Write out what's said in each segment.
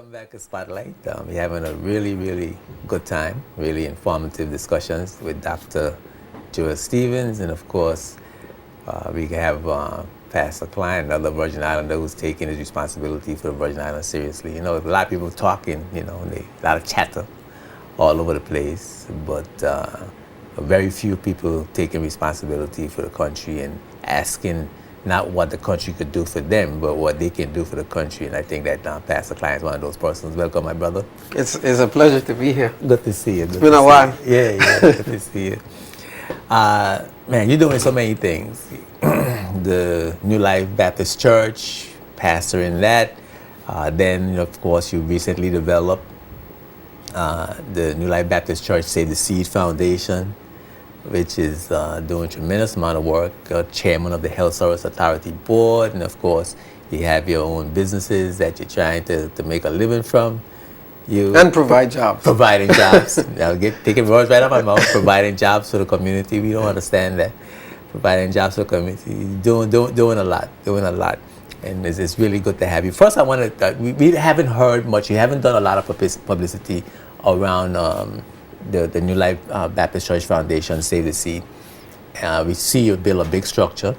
Welcome back to Spotlight. We're having a really, really good time, really informative discussions with Dr. Joel Stevens, and of course, we have Pastor Klein, another Virgin Islander who's taking his responsibility for the Virgin Islands seriously. You know, a lot of people talking, a lot of chatter all over the place, but very few people taking responsibility for the country and asking not what the country could do for them, but what they can do for the country. And I think that Pastor Klein is one of those persons. Welcome, my brother. It's a pleasure to be here. Good to see you. It's been a while. Yeah, good to see you. Man, you're doing so many things. The New Life Baptist Church, pastor in that. Then, of course, you recently developed the New Life Baptist Church Save the Seed Foundation, which is doing a tremendous amount of work, chairman of the Health Service Authority Board, and of course, you have your own businesses that you're trying to make a living from. And provide jobs. Providing jobs. Now taking words right out of my mouth, providing jobs for the community. We don't understand that. Providing jobs for the community. Doing a lot. And it's really good to have you. First, I wanted we haven't heard much. You haven't done a lot of publicity around the New Life Baptist Church Foundation, Save the Seed. We see you build a big structure,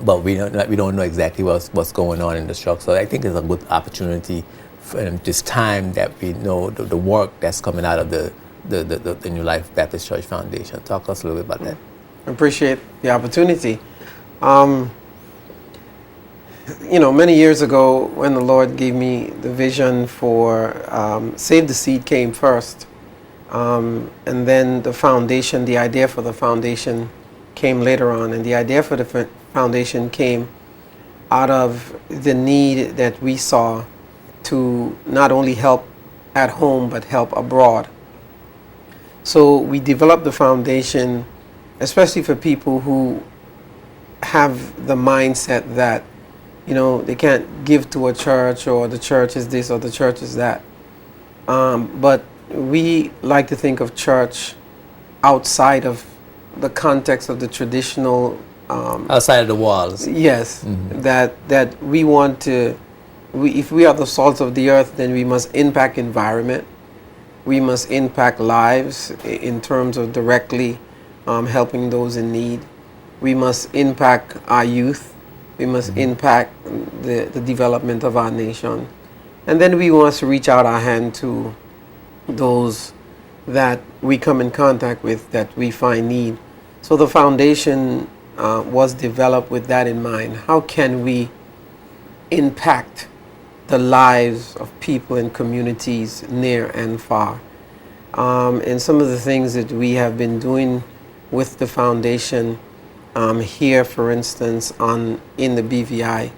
but we don't know exactly what's going on in the structure. So I think it's a good opportunity for this time that we know the work that's coming out of the New Life Baptist Church Foundation. Talk to us a little bit about that. I appreciate the opportunity. Many years ago when the Lord gave me the vision for Save the Seed came first. And then the foundation, the idea for the foundation came later on. And the idea for the foundation came out of the need that we saw to not only help at home, but help abroad. So we developed the foundation, especially for people who have the mindset that, they can't give to a church, or the church is this or the church is that. But we like to think of church outside of the context of the traditional outside of the walls. Yes. Mm-hmm. that we want to, if we are the salt of the earth, then we must impact environment. We must impact lives in terms of directly helping those in need. We must impact our youth. We must impact the development of our nation. And then we must reach out our hand to those that we come in contact with, that we find need. So the foundation was developed with that in mind. How can we impact the lives of people and communities near and far? And some of the things that we have been doing with the foundation here, for instance, in the BVI,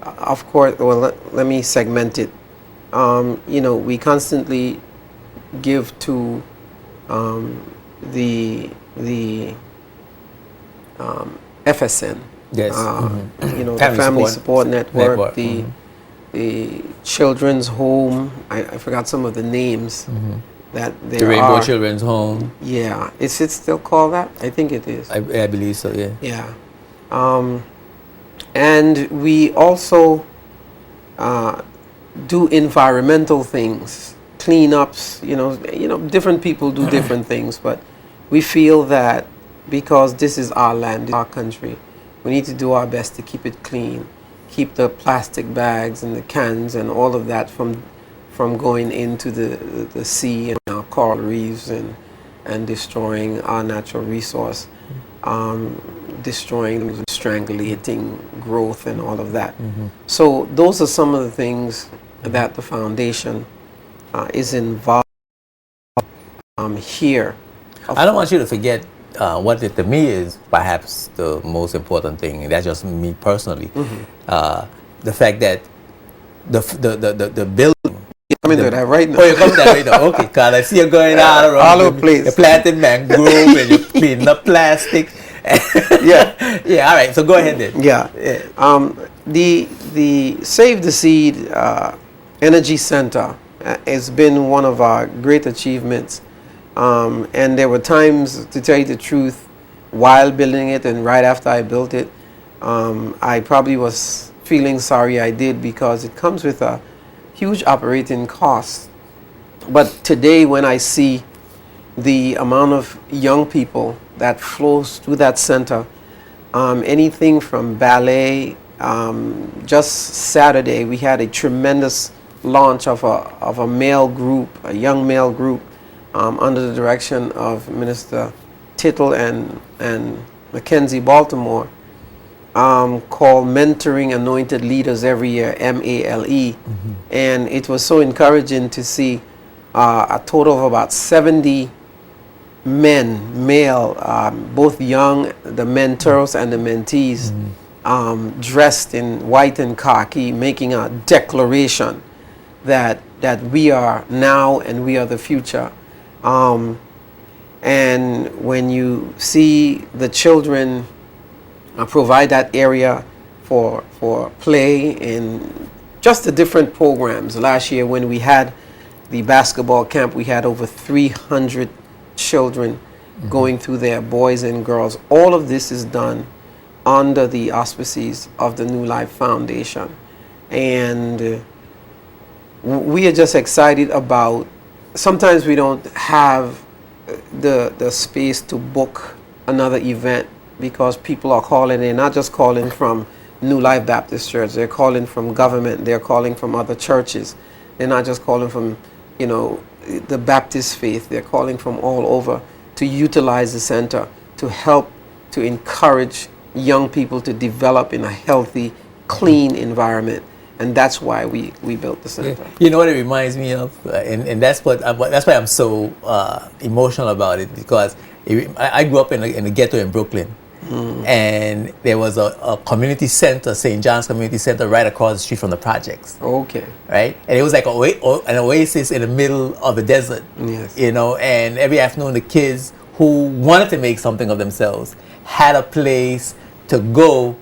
of course, well, let me segment it. We constantly give to the FSN, yes. The Family Support Network, the Children's Home. I forgot some of the names that there are. The Rainbow Children's Home. Yeah, is it still called that? I think it is. I believe so. Yeah. Yeah, and we also do environmental things. Cleanups, different people do different things, but we feel that because this is our land, our country, we need to do our best to keep it clean, keep the plastic bags and the cans and all of that from going into the sea and our coral reefs and destroying our natural resource, destroying, strangulating growth and all of that. So those are some of the things that the foundation is involved here. I don't want you to forget what it to me is perhaps the most important thing, and that's just me personally. The fact that the building. I'm into that right now. Oh, you're coming to that right now. Okay, because I see you going out around all over the place. You're planting mangrove and you're cleaning up plastic. Yeah. Yeah. All right. So go ahead then. Yeah. The Save the Seed Energy Center has been one of our great achievements, and there were times, to tell you the truth, while building it and right after I built it, I probably was feeling sorry I did, because it comes with a huge operating costs. But today, when I see the amount of young people that flows through that center, anything from ballet. Just Saturday, we had a tremendous launch of a male group, a young male group, under the direction of Minister Tittle and Mackenzie Baltimore, called Mentoring Anointed Leaders every year, MALE. And it was so encouraging to see a total of about 70 men, male, both young, the mentors and the mentees, dressed in white and khaki, making a declaration that we are now and we are the future. And when you see the children provide that area for play in just the different programs. Last year when we had the basketball camp, we had over 300 children going through there, boys and girls. All of this is done under the auspices of the New Life Foundation. And we are just excited about, sometimes we don't have the space to book another event because people are calling. They're not just calling from New Life Baptist Church, they're calling from government, they're calling from other churches. They're not just calling from, the Baptist faith, they're calling from all over to utilize the center to help to encourage young people to develop in a healthy, clean environment. And that's why we built the center. You know what it reminds me of, and that's why I'm so emotional about it, because I grew up in a ghetto in Brooklyn, and there was a community center, St. John's Community Center, right across the street from the projects. Okay. Right, and it was like an oasis in the middle of the desert. Yes. And every afternoon the kids who wanted to make something of themselves had a place to go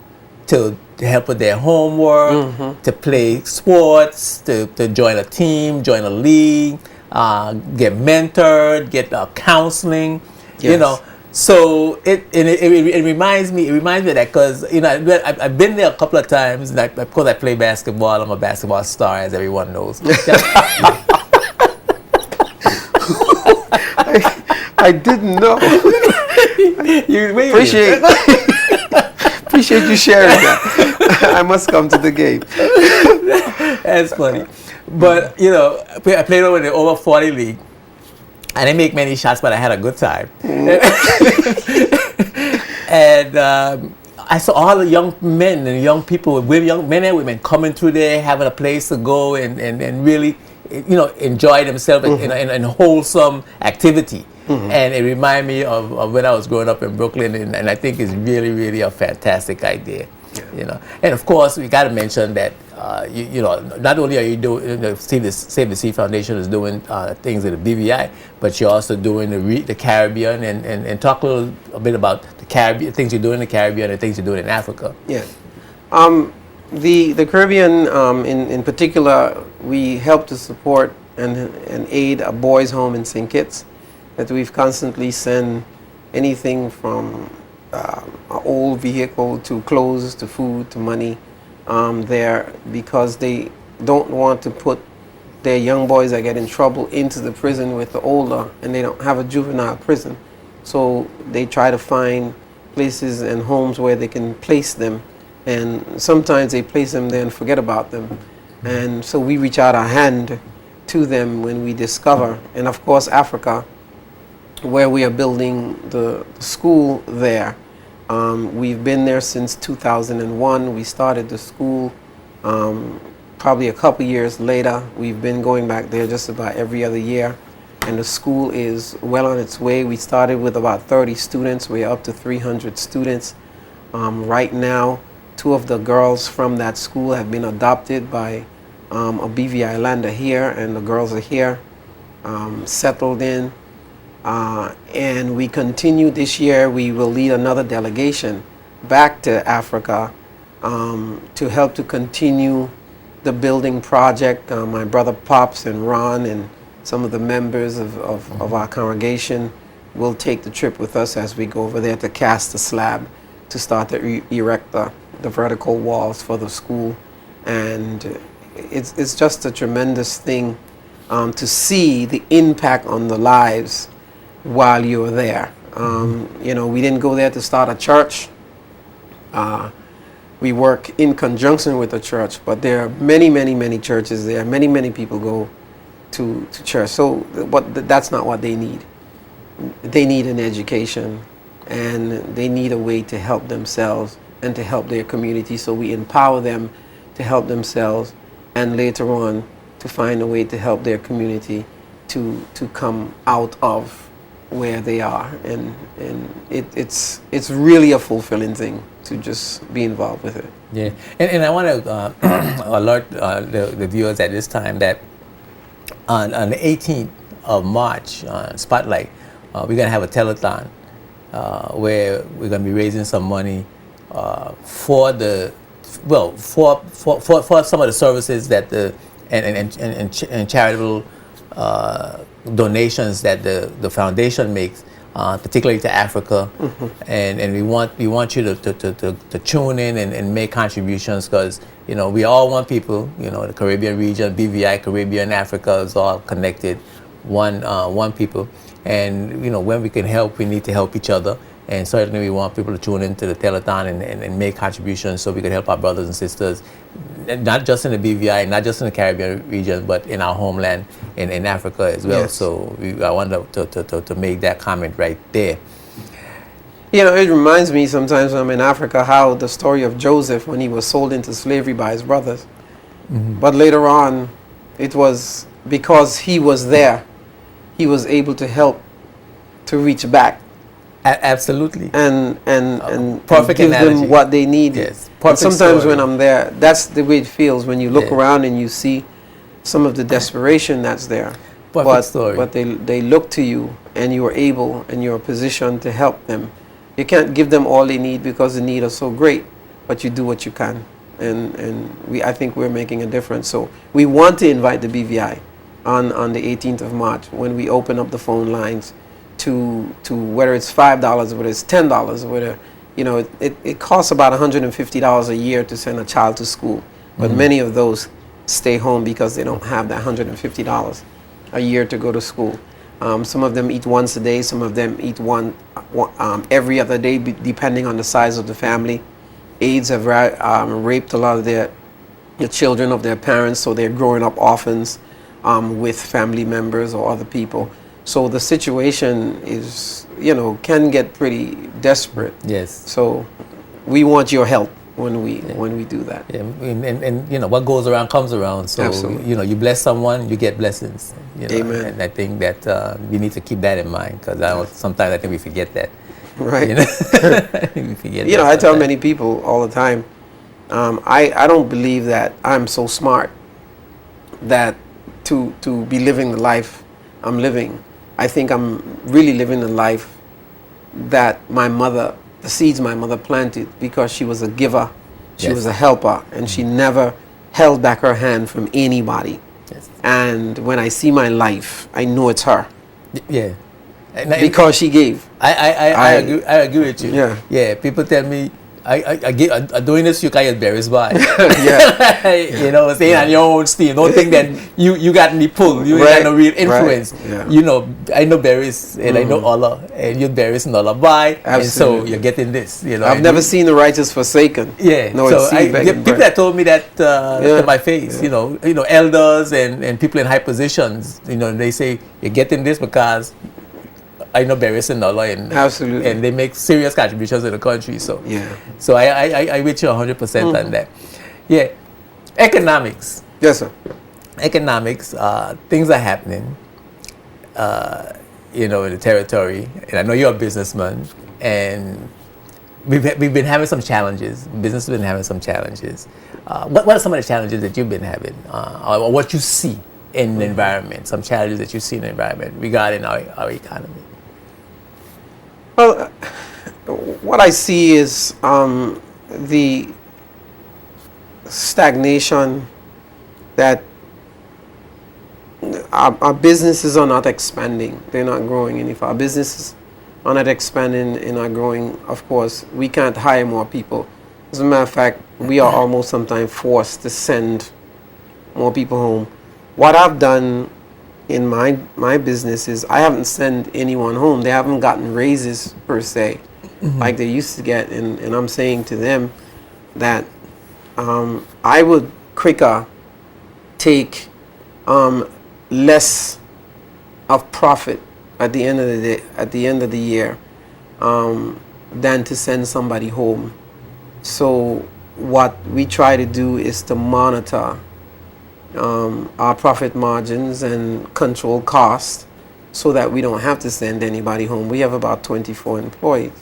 to help with their homework, to play sports, to join a team, join a league, get mentored, get counseling, Yes. So it reminds me of that, because I've been there a couple of times. And of course, I play basketball. I'm a basketball star, as everyone knows. I didn't know. Appreciate you sharing that. I must come to the game. That's funny. But, I played over in the over 40 league. I didn't make many shots, but I had a good time. And I saw all the young men and young people, young men and women coming through there, having a place to go and really, enjoy themselves in wholesome activity. And it reminded me of when I was growing up in Brooklyn, and I think it's really, really a fantastic idea. Yeah. And of course, we got to mention that not only are you doing Save the Sea Foundation is doing things in the BVI, but you're also doing the Caribbean, and talk a bit about the Caribbean, things you're doing in the Caribbean and things you're doing in Africa. Yeah. The Caribbean, in particular, we help to support and aid a boys' home in St. Kitts that we've constantly sent anything from an old vehicle to clothes to food to money there, because they don't want to put their young boys that get in trouble into the prison with the older, and they don't have a juvenile prison. So they try to find places and homes where they can place them, and sometimes they place them there and forget about them. And so we reach out our hand to them when we discover. And of course, Africa, where we are building the school there. We've been there since 2001. We started the school probably a couple years later. We've been going back there just about every other year. And the school is well on its way. We started with about 30 students. We're up to 300 students. Right now, 2 of the girls from that school have been adopted by a BVI lander here, and the girls are here, settled in. And we continue this year. We will lead another delegation back to Africa to help to continue the building project. My brother Pops and Ron and some of the members of our congregation will take the trip with us as we go over there to cast the slab to start to erect the vertical walls for the school. And it's just a tremendous thing to see the impact on the lives while you're there. You know, we didn't go there to start a church. We work in conjunction with the church, but there are many churches there. Many people go to church. So that's not what they need. They need an education, and they need a way to help themselves and to help their community. So we empower them to help themselves, and later on to find a way to help their community to come out of where they are. And it's really a fulfilling thing to just be involved with it. Yeah, and I want to alert the viewers at this time that on the 18th of March, Spotlight, we're going to have a telethon where we're going to be raising some money for the, well, for some of the services that the and charitable donations that the foundation makes, particularly to Africa. And we want you to tune in and make contributions, because you know we all want people, you know, the Caribbean region, BVI, Caribbean, Africa is all connected, one people. And you know, when we can help, we need to help each other. And certainly we want people to tune into the telethon and make contributions so we can help our brothers and sisters, not just in the BVI, not just in the Caribbean region, but in our homeland in Africa as well. Yes. So I wanted to make that comment right there. You know, it reminds me sometimes when I'm in Africa how the story of Joseph when he was sold into slavery by his brothers. But later on, it was because he was there, he was able to help to reach back. Absolutely. And perfect give analogy. Them what they need. Yes. Perfect. Sometimes story. When I'm there, that's the way it feels when you look around and you see some of the desperation that's there. Perfect story. But they look to you, and you are able and you're positioned to help them. You can't give them all they need because the need is so great, but you do what you can. And I think we're making a difference. So we want to invite the BVI on the 18th of March when we open up the phone lines to whether it's $5, whether it's $10, whether, you know, it costs about $150 a year to send a child to school, but many of those stay home because they don't have that $150 a year to go to school. Some of them eat once a day, some of them eat one every other day, depending on the size of the family. AIDS have raped a lot of the children of their parents, so they're growing up orphans with family members or other people. So the situation is, you know, can get pretty desperate. Yes. So we want your help when we do that. Yeah, and you know, what goes around comes around. So Absolutely. You know, you bless someone, you get blessings. You know? Amen. And I think that we need to keep that in mind, because sometimes I think we forget that. Right. You know, we forget. You know, I tell many people all the time, I don't believe that I'm so smart that to be living the life I'm living. I think I'm really living the life that the seeds my mother planted, because she was a giver, she was a helper, and she never held back her hand from anybody. Yes. And when I see my life, I know it's her. Yeah. Because she gave. I agree with you. Yeah. Yeah. People tell me I'm doing this, you can't embarrassed by. Yeah. You know, staying on your own steam. Don't think that you got any pull. You ain't got no real influence. Right. Yeah. You know, I know Barris and I know Allah, and you Barris and Allah by, and so you're getting this. You know, I've never seen the righteous forsaken. Yeah. No, so people that told me that to my face. Yeah. You know, elders and people in high positions. You know, they say you're getting this because I know Barris and Allah, and Absolutely. and they make serious contributions to the country. So yeah. So I with you 100% on that. Yeah. Economics. Yes, sir. Economics. Things are happening. You know, in the territory, and I know you're a businessman, and we've been having some challenges. Business has been having some challenges. What are some of the challenges that you've been having, or what you see in the environment? Some challenges that you see in the environment regarding our economy. Well, what I see is the stagnation, that our businesses are not expanding. They're not growing. And if our businesses are not expanding and are growing, of course, we can't hire more people. As a matter of fact, we are almost sometimes forced to send more people home. What I've done in my business is I haven't sent anyone home. They haven't gotten raises per se, like they used to get, and I'm saying to them that I would quicker take less of profit at the end of the day, at the end of the year, than to send somebody home. So what we try to do is to monitor our profit margins and control costs so that we don't have to send anybody home. We have about 24 employees.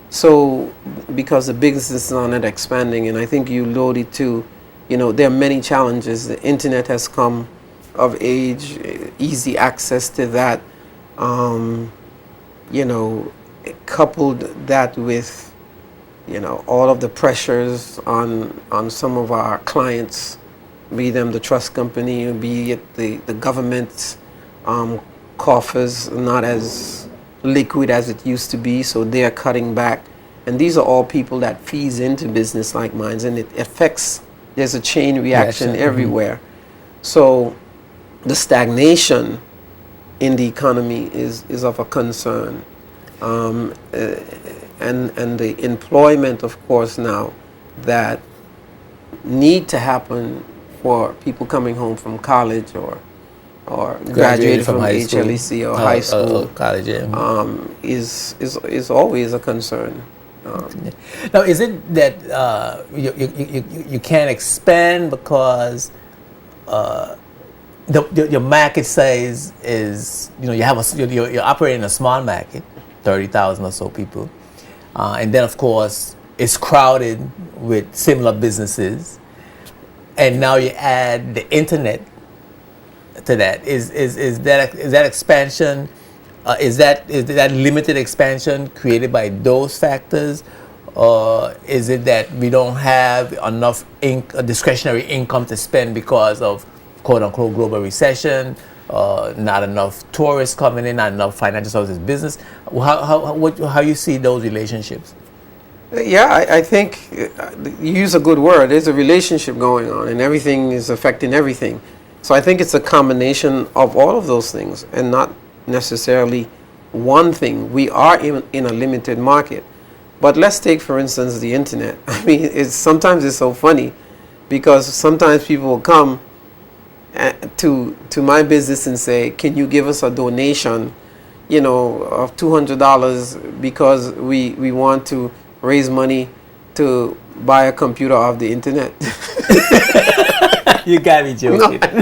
So because the business is not expanding, and I think you alluded to, there are many challenges. The internet has come of age, easy access to that, coupled that with, all of the pressures on some of our clients, be them the trust company, be it the government coffers not as liquid as it used to be, so they are cutting back. And these are all people that feeds into business like mine, and it affects, there's a chain reaction everywhere. So the stagnation in the economy is of a concern. And the employment, of course, now that need to happen for people coming home from college or graduated from HLEC or high school, college, is always a concern. Now, is it that you can't expand because your market size is, you're operating a small market, 30,000 or so people, and then of course it's crowded with similar businesses, and now you add the internet to that. Is that expansion? Is that limited expansion created by those factors, or is it that we don't have enough discretionary income to spend because of quote unquote global recession, not enough tourists coming in, not enough financial services business? How you see those relationships? Yeah, I think you use a good word. There's a relationship going on, and everything is affecting everything. So I think it's a combination of all of those things, and not necessarily one thing. We are in a limited market. But let's take, for instance, the internet. I mean, sometimes it's so funny because sometimes people will come to my business and say, can you give us a donation, of $200 because we want to raise money to buy a computer off the internet. You got me joking. No.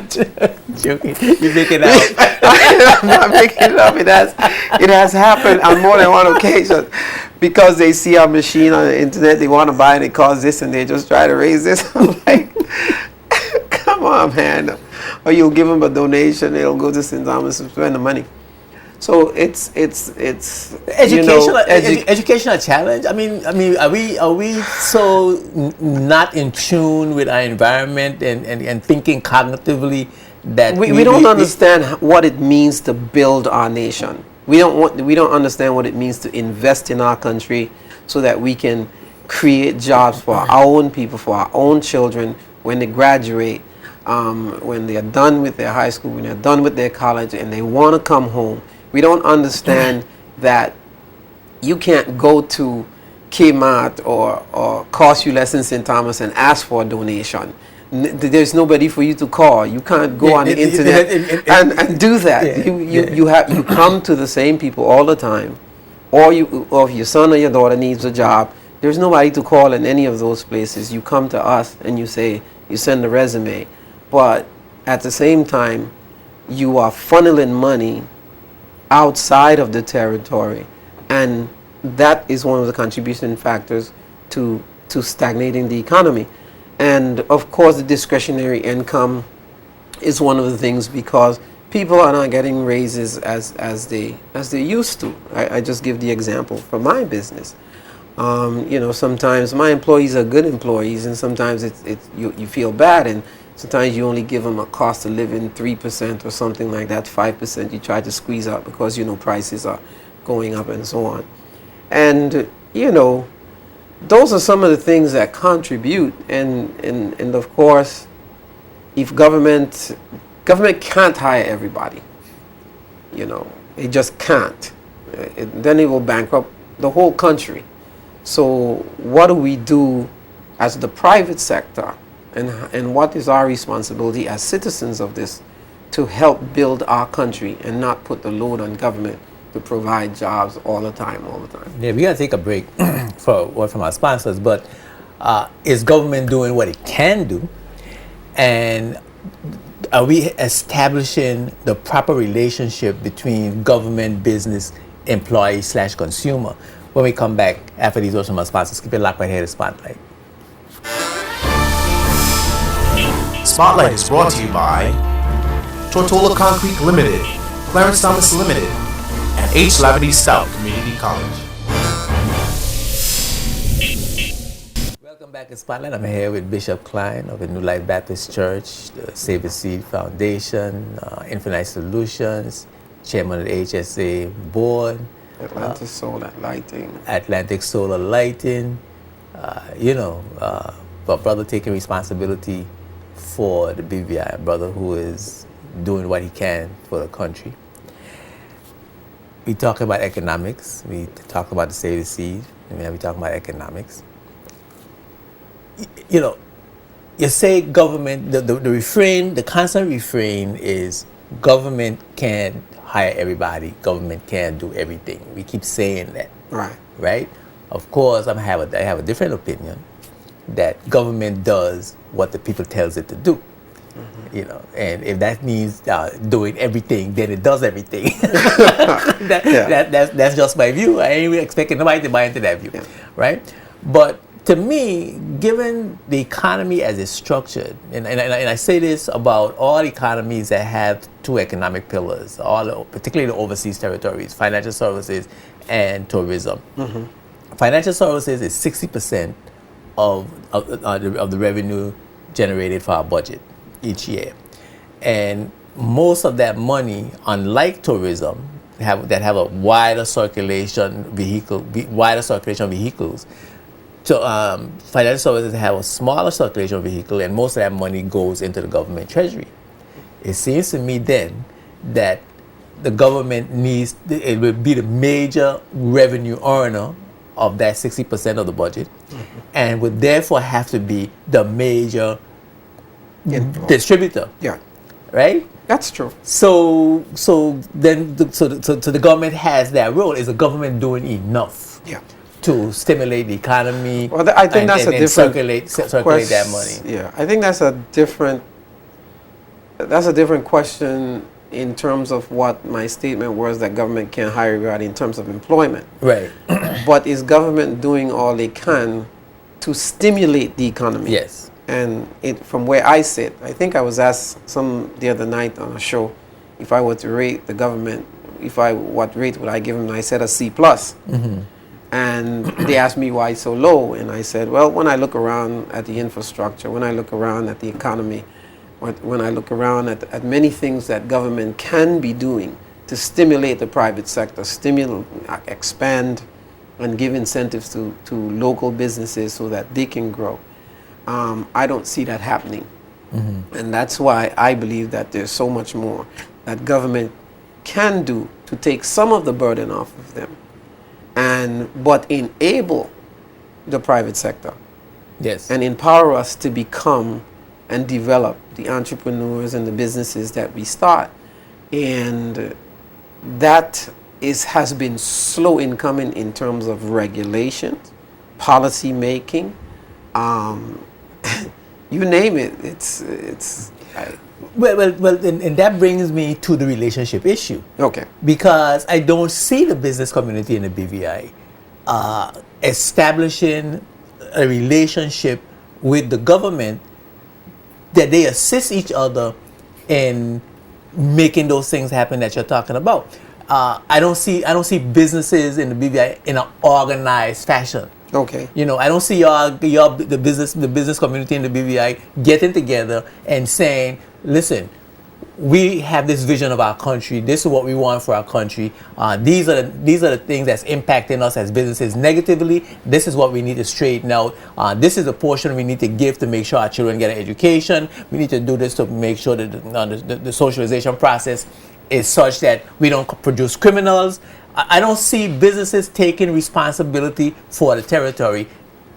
Joking. You make it up. I'm not making it up. It has happened on more than one occasion because they see our machine on the internet, they want to buy it, and it costs this, and they just try to raise this. I'm like, come on, man. Or you'll give them a donation, it'll go to St. Thomas and spend the money. So it's educational challenge. I mean, are we so not in tune with our environment and thinking cognitively that we don't understand what it means to build our nation. We don't understand what it means to invest in our country so that we can create jobs for our own people, for our own children when they graduate, when they are done with their high school, when they're done with their college, and they want to come home. We don't understand that you can't go to Kmart or Cost You Less in St. Thomas and ask for a donation. There's nobody for you to call. You can't go on the internet and do that. You come to the same people all the time, or if your son or your daughter needs a job, there's nobody to call in any of those places. You come to us and you send a resume, but at the same time, you are funneling money outside of the territory, and that is one of the contributing factors to stagnating the economy. And of course, the discretionary income is one of the things because people are not getting raises as they used to. I just give the example from my business. Sometimes my employees are good employees, and sometimes you feel bad, and sometimes you only give them a cost of living 3% or something like that, 5% you try to squeeze out because prices are going up and so on. And those are some of the things that contribute, and of course if government can't hire everybody, you know, it just can't. Then it will bankrupt the whole country. So what do we do as the private sector, and what is our responsibility as citizens of this to help build our country and not put the load on government to provide jobs all the time? Yeah, we gotta take a break for word from our sponsors, but is government doing what it can do, and are we establishing the proper relationship between government, business, employee / consumer? When we come back after these words from our sponsors, keep it locked right here to Spotlight. Spotlight is brought to you by Tortola Concrete Limited, Clarence Thomas Limited, and H. Lavity Stout Community College. Welcome back to Spotlight. I'm here with Bishop Klein of the New Life Baptist Church, the Save the Seed Foundation, Infinite Solutions, Chairman of the HSA Board, Atlantic Solar Lighting. Atlantic Solar Lighting, but brother taking responsibility for the BVI, a brother who is doing what he can for the country. We talk about economics, we talk about the Save the Seed, and we talk about economics. You know, you say government, the constant refrain is government can't hire everybody, government can't do everything. We keep saying that. Right? Of course, I have a different opinion that government does what the people tells it to do. You know, and if that means doing everything, then it does everything. That's just my view. I ain't really expecting nobody to buy into that view, right? But to me, given the economy as it's structured, and I say this about all economies that have two economic pillars, particularly the overseas territories, financial services and tourism. Financial services is 60% of the revenue generated for our budget each year, and most of that money, unlike tourism, that have a wider circulation vehicles. So financial services have a smaller circulation vehicle, and most of that money goes into the government treasury. It seems to me then that the government it will be the major revenue earner of that 60% of the budget, and would therefore have to be the major distributor. Yeah, right. That's true. So the government has that role. Is the government doing enough? Yeah. To stimulate the economy? Well, I think that's a different circulate that money. Yeah, I think that's a different question in terms of what my statement was, that government can't hire everybody in terms of employment. Right. But is government doing all they can to stimulate the economy? Yes. And from where I sit, I think I was asked the other night on a show if I were to rate the government, what rate would I give them? And I said a C+. And they asked me why so low, and I said, well, when I look around at the infrastructure, when I look around at the economy, when I look around at many things that government can be doing to stimulate the private sector, expand and give incentives to local businesses so that they can grow, I don't see that happening. And that's why I believe that there's so much more that government can do to take some of the burden off of them, but enable the private sector. Yes. And empower us to become and develop the entrepreneurs and the businesses that we start. And that has been slow in coming in terms of regulations, policy making, you name it. Well, and that brings me to the relationship issue. Okay. Because I don't see the business community in the BVI establishing a relationship with the government that they assist each other in making those things happen that you're talking about. I don't see businesses in the BVI in an organized fashion. Okay. You know, I don't see the business community in the BVI getting together and saying, listen, we have this vision of our country. This is what we want for our country. These are the things that's impacting us as businesses negatively. This is what we need to straighten out. This is the portion we need to give to make sure our children get an education. We need to do this to make sure that the socialization process is such that we don't produce criminals. I don't see businesses taking responsibility for the territory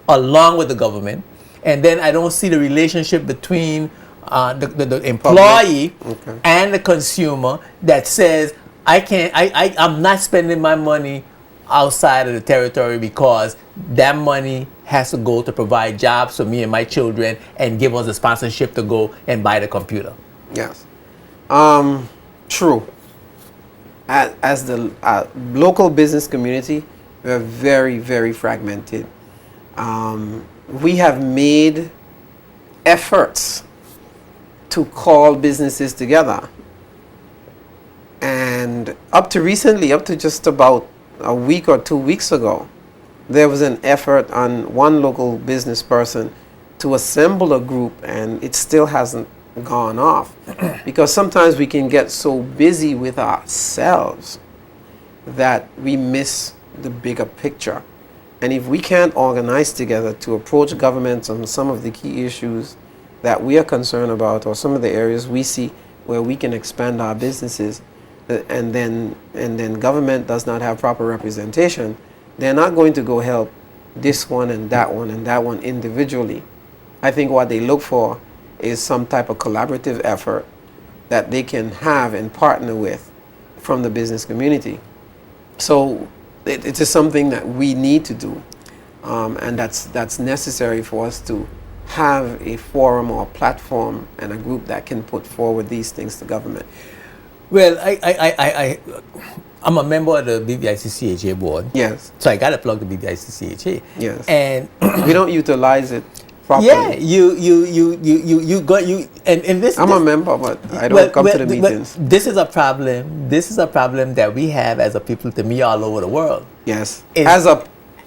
along with the government, and then I don't see the relationship between the employee and the consumer that says I'm not spending my money outside of the territory because that money has to go to provide jobs for me and my children and give us a sponsorship to go and buy the computer. Yes. True. As the local business community, we are very, very fragmented. We have made efforts to call businesses together. And up to just about a week or 2 weeks ago, there was an effort on one local business person to assemble a group, and it still hasn't gone off. Because sometimes we can get so busy with ourselves that we miss the bigger picture. And if we can't organize together to approach governments on some of the key issues that we are concerned about, or some of the areas we see where we can expand our businesses, and then government does not have proper representation, they're not going to go help this one and that one individually. I think what they look for is some type of collaborative effort that they can have and partner with from the business community. So it is something that we need to do, and that's necessary for us to have a forum or a platform and a group that can put forward these things to government. Well, I'm a member of the BVICCHA board. Yes. So I got to plug the BVICCHA. Yes. And we don't utilize it properly. yeah, you go and this. I'm a member, but I don't come to the meetings. This is a problem. This is a problem that we have as a people to me all over the world. Yes. It's-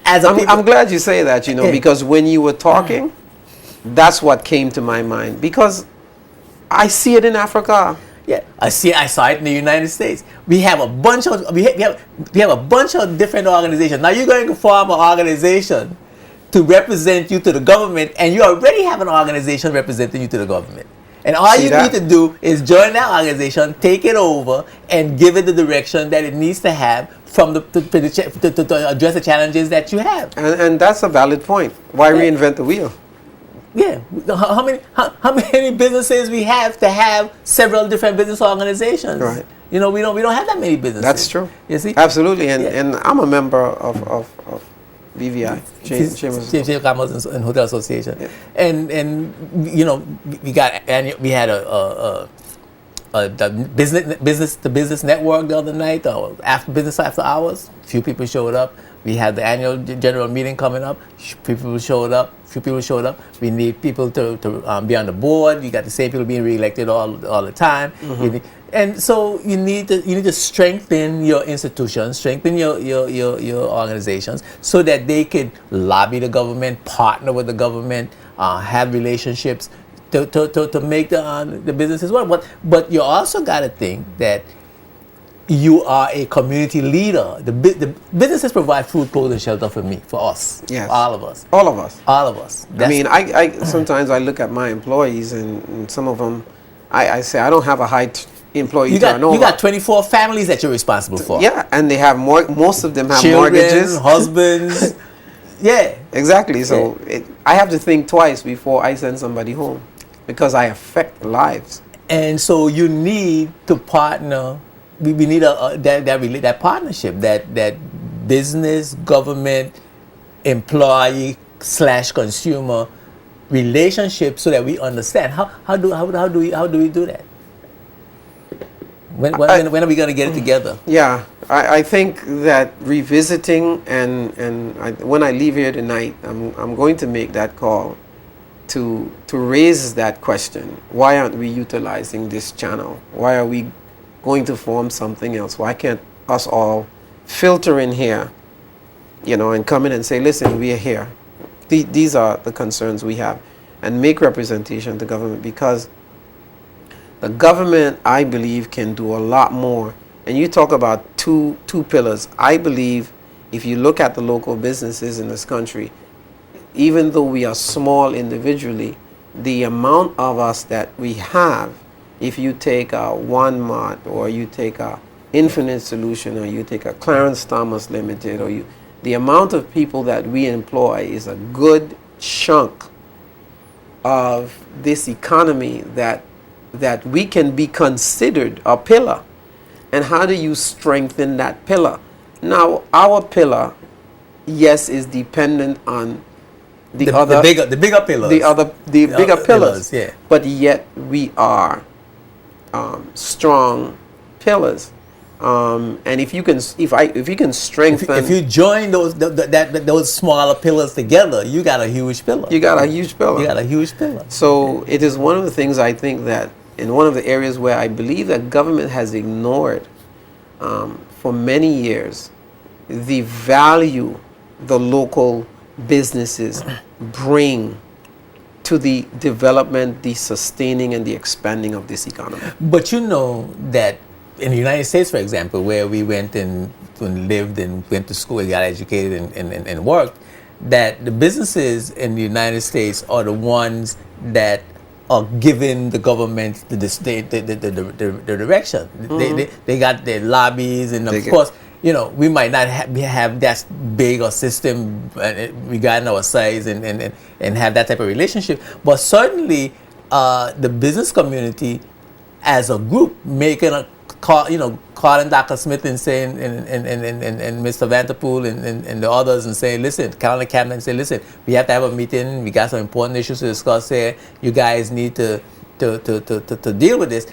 I'm glad you say that, because when you were talking, that's what came to my mind, because I see it in Africa. Yeah, I saw it in the United States. We have a bunch of we have a bunch of different organizations. Now you're going to form an organization to represent you to the government, and you already have an organization representing you to the government. And all you need to do is join that organization, take it over, and give it the direction that it needs to have from to address the challenges that you have. And that's a valid point. Why reinvent the wheel? Yeah, how many businesses we have to have several different business organizations? Right. We don't have that many businesses. That's true. You see, Absolutely, and I'm a member of BVI, Chambers Chamber of Commerce and Hotel Association, Yeah. and we had the business network the other night, after hours. Few people showed up. We had the annual general meeting coming up. Few people showed up. We need people to be on the board. You got the same people being reelected all the time. Mm-hmm. And so you need to strengthen your institutions, strengthen your organizations, so that they can lobby the government, partner with the government, have relationships to make the businesses work. But you also got to think that you are a community leader. The businesses provide food, clothes, and shelter for me, for us, Yes. all of us. All of us. All of us. I mean, I sometimes I look at my employees, and some of them, I say I don't have a high employee turnover. You got 24 families that you're responsible for. Yeah, and they have most of them have Children, mortgages. husbands. Yeah. Exactly. So I have to think twice before I send somebody home, because I affect lives. And so you need to partner. We need that partnership, that business, government, employee / consumer relationship, so that we understand how do we do that? When are we going to get it together? Yeah, I think that revisiting when I leave here tonight, I'm going to make that call to raise that question. Why aren't we utilizing this channel? Why are we going to form something else? Why can't us all filter in here, and come in and say, listen, we are here. These are the concerns we have, and make representation to government, because The government, I believe, can do a lot more. And you talk about two pillars. I believe if you look at the local businesses in this country, even though we are small individually, the amount of us that we have, if you take a Walmart or you take a Infinite Solution or you take a Clarence Thomas Limited or the amount of people that we employ is a good chunk of this economy that we can be considered a pillar. And how do you strengthen that pillar? Now, our pillar, yes, is dependent on the bigger pillars. The bigger pillars. Yeah. But yet we are strong pillars. And if you can strengthen, if you join those smaller pillars together, you got a huge pillar. you got a huge pillar. You got a huge pillar. So it is one of the things I think that in one of the areas where I believe that government has ignored for many years the value the local businesses bring to the development, the sustaining, and the expanding of this economy. But you know that in the United States, for example, where we went and lived and went to school and got educated and worked, that the businesses in the United States are the ones that are giving the government the direction. They got their lobbies, and of course, you know, we might not have that big a system regarding our size and have that type of relationship, but certainly the business community as a group making a call, you know, calling Dr. Smith and saying and Mr. Vanderpool and the others and saying, listen, calling the cabinet and say, listen, we have to have a meeting. We got some important issues to discuss here. You guys need to deal with this.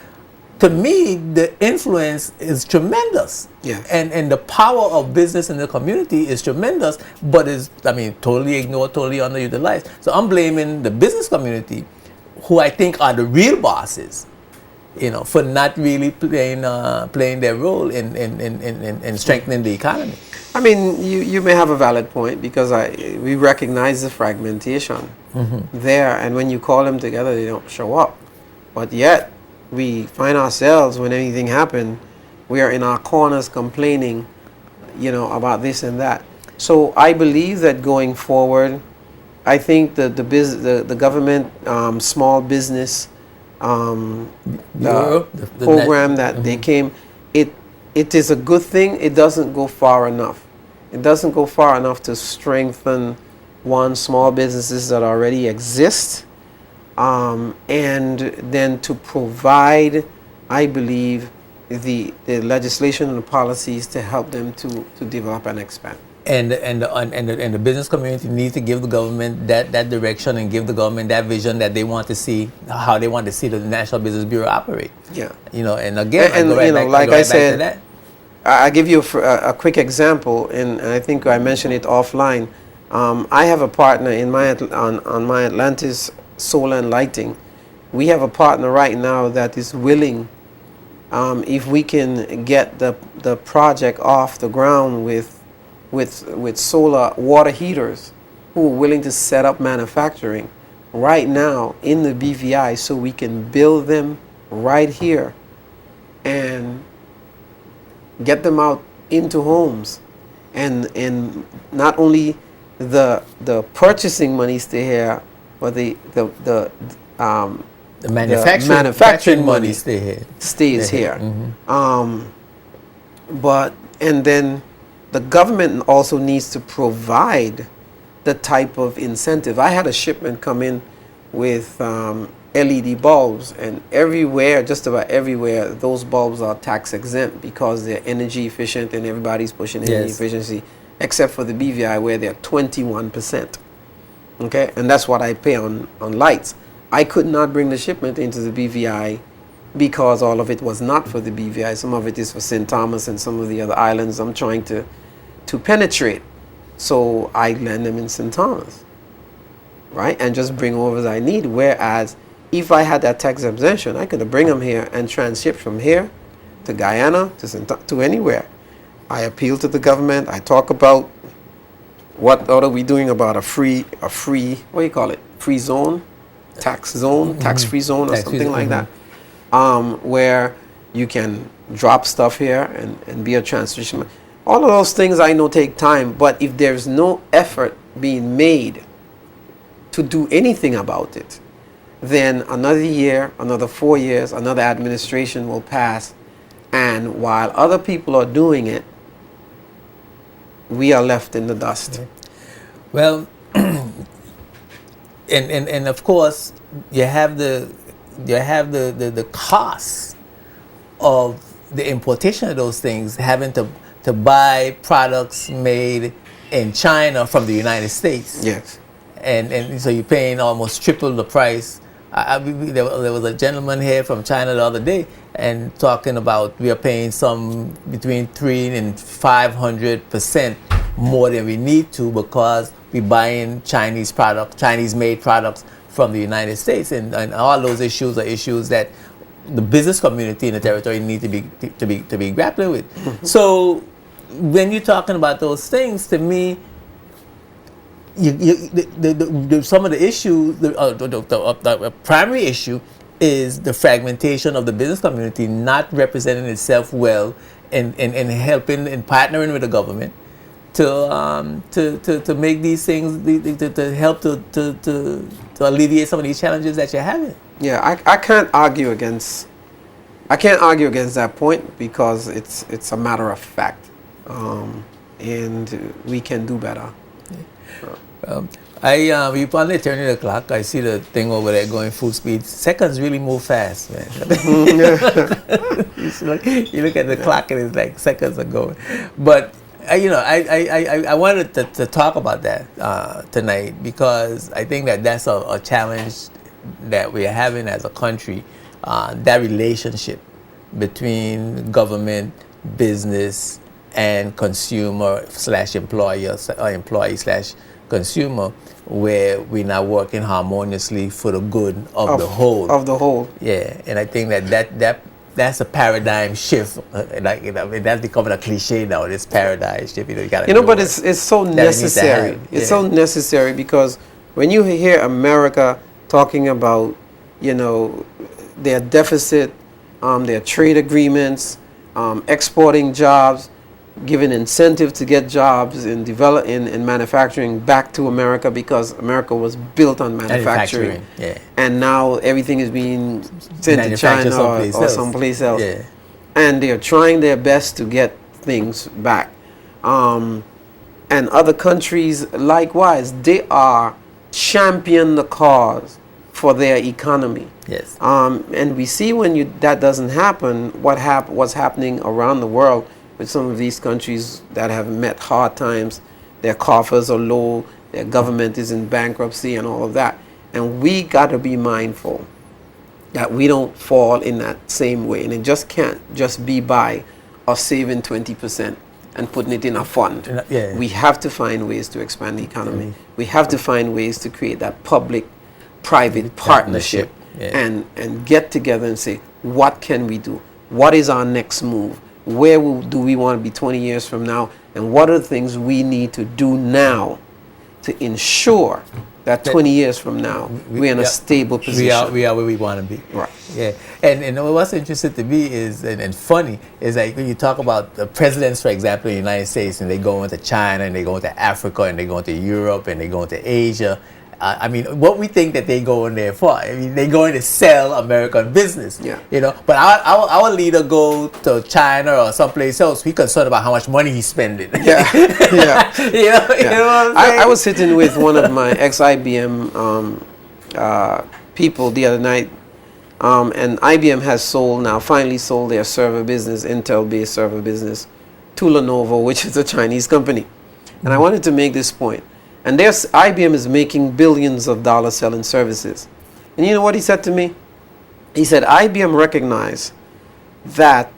To me, the influence is tremendous. Yes. And the power of business in the community is tremendous, but is, I mean, totally ignored, totally underutilized. So I'm blaming the business community, who I think are the real bosses, you know, for not really playing their role in strengthening the economy. I mean, you may have a valid point, because we recognize the fragmentation there, and when you call them together, they don't show up. But yet, we find ourselves, when anything happens, we are in our corners complaining, you know, about this and that. So I believe that going forward, I think that the government small business program that they came, it is a good thing. It doesn't go far enough. It doesn't go far enough to strengthen small businesses that already exist. And then to provide, I believe, the legislation and the policies to help them to develop and expand. And the business community needs to give the government that direction and give the government that vision that they want to see, how they want to see the National Business Bureau operate. Yeah. You know, and again, I give you a quick example, and I think I mentioned it offline. I have a partner in on my Atlantis Solar and Lighting. We have a partner right now that is willing, if we can get the project off the ground with solar water heaters, who are willing to set up manufacturing right now in the BVI, so we can build them right here and get them out into homes, and not only the purchasing money stay here, but the manufacturing money stays here. But and then the government also needs to provide the type of incentive. I had a shipment come in with LED bulbs, and everywhere, just about everywhere, those bulbs are tax exempt because they're energy efficient, and everybody's pushing energy efficiency, except for the BVI, where they're 21%. Okay, and that's what I pay on lights. I could not bring the shipment into the BVI because all of it was not for the BVI. Some of it is for St. Thomas and some of the other islands I'm trying to penetrate. So I land them in St. Thomas, right, and just bring over as I need. Whereas if I had that tax exemption, I could bring them here and transship from here to Guyana to anywhere. I appeal to the government. I talk about what are we doing about a free, what do you call it? Free zone, tax zone, tax-free zone, or something like that. where you can drop stuff here and be a transition. All of those things I know take time, but if there's no effort being made to do anything about it, then another year, another 4 years, another administration will pass, and while other people are doing it, we are left in the dust. Well, and of course you have the cost of the importation of those things, having to buy products made in China from the United States. Yes. And so you're paying almost triple the price. There was a gentleman here from China the other day and talking about we are paying some between 300% and 500% more than we need to because we're buying Chinese made products from the United States, and all those issues are issues that the business community in the territory need to be grappling with. So when you're talking about those things, to me, some of the issues, the primary issue is the fragmentation of the business community not representing itself well in helping and partnering with the government to make these things, to help to alleviate some of these challenges that you're having. Yeah, I can't argue against that point because it's a matter of fact, and we can do better. We finally turning the clock. I see the thing over there going full speed. Seconds really move fast, man. You look at the clock and it's like seconds are going. But I wanted to talk about that tonight because I think that's a challenge that we're having as a country. That relationship between government, business, and consumer / employee/consumer, where we're not working harmoniously for the good of the whole. Of the whole. Yeah, and I think that's a paradigm shift. That's becoming a cliche now. This paradigm shift. You gotta. But it's so necessary. It's so necessary because when you hear America talking about, their deficit, their trade agreements, exporting jobs, giving incentive to get jobs in manufacturing back to America because America was built on manufacturing. Yeah. And now everything is being sent to China or someplace else. Yeah. And they're trying their best to get things back. And other countries, likewise, they are championing the cause for their economy. Yes. And we see when that doesn't happen, what's happening around the world with some of these countries that have met hard times. Their coffers are low, their government is in bankruptcy and all of that. And we got to be mindful that we don't fall in that same way. And it just can't just be by us saving 20% and putting it in a fund. Yeah. We have to find ways to expand the economy. We have to find ways to create that public-private partnership. Yeah. And get together and say, what can we do? What is our next move? Where do we want to be 20 years from now? And what are the things we need to do now to ensure that 20 years from now we're in a stable position? We are where we want to be. Right. Yeah. And what's interesting to me is, and funny, is like when you talk about the presidents, for example, in the United States, and they go into China, and they go into Africa, and they go into Europe, and they go into Asia. What we think that they go in there for? They going to sell American business. Yeah. But our leader go to China or someplace else. We concerned about how much money he's spending. Yeah. Yeah. You know what I'm saying? I was sitting with one of my ex-IBM people the other night, and IBM has finally sold their server business, Intel-based server business, to Lenovo, which is a Chinese company. And I wanted to make this point. And IBM is making billions of dollars selling services. And you know what he said to me? He said, IBM recognized that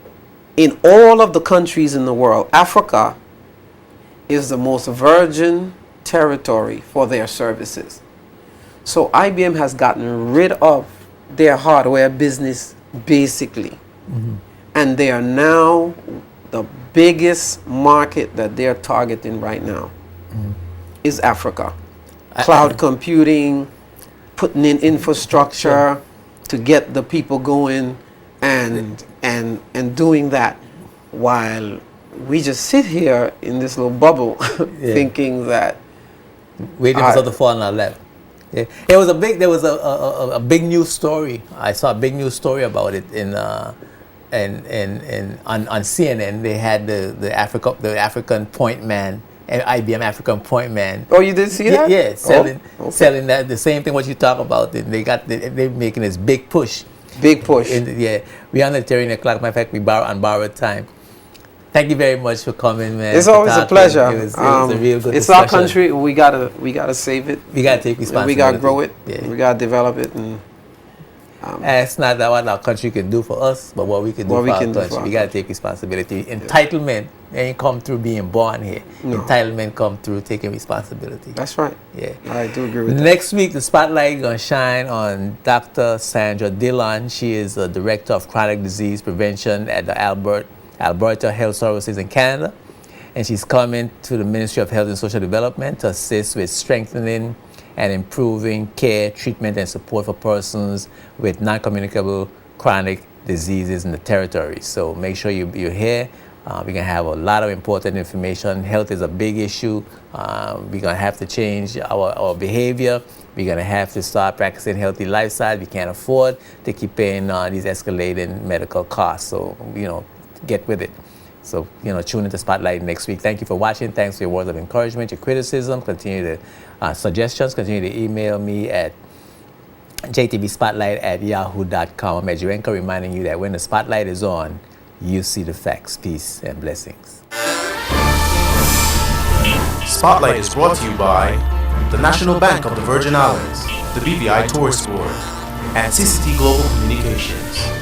in all of the countries in the world, Africa is the most virgin territory for their services. So IBM has gotten rid of their hardware business, basically. Mm-hmm. And they are now the biggest market that they're targeting right now. Mm-hmm. Is Africa. Cloud computing, putting in infrastructure to get the people going, and doing that while we just sit here in this little bubble thinking that waiting for something to fall on our lap. Yeah. There was a big news story. I saw a big news story about it on CNN. They had the African point man, IBM African point man. Oh, you did see that? Yeah, selling okay. selling that the same thing what you talk about. They're making this big push. Big push. We're on the 10 o'clock. Matter of fact, we borrowed time. Thank you very much for coming, man. It's always a pleasure. It was a real good It's discussion. our country. We gotta save it. We gotta take responsibility. We gotta grow it. Yeah. We gotta develop it. And it's not that what our country can do for us, but what we can do for our country. We gotta take responsibility. Entitlement ain't come through being born here. No. Entitlement come through taking responsibility. That's right. Yeah, I do agree with that. Next week, the spotlight is gonna shine on Dr. Sandra Dillon. She is the director of chronic disease prevention at the Alberta Health Services in Canada, and she's coming to the Ministry of Health and Social Development to assist with strengthening and improving care, treatment, and support for persons with non-communicable chronic diseases in the territory. So make sure you're here. We're going to have a lot of important information. Health is a big issue. We're going to have to change our behavior. We're going to have to start practicing healthy lifestyle. We can't afford to keep paying these escalating medical costs. So, get with it. So, tune into Spotlight next week. Thank you for watching. Thanks for your words of encouragement, your criticism. Continue to suggestions. Continue to email me at jtbspotlight@yahoo.com. I'm Edjuenka, reminding you that when the spotlight is on, you see the facts. Peace and blessings. Spotlight is brought to you by the National Bank of the Virgin Islands, the BVI Tourist Board, and CCT Global Communications.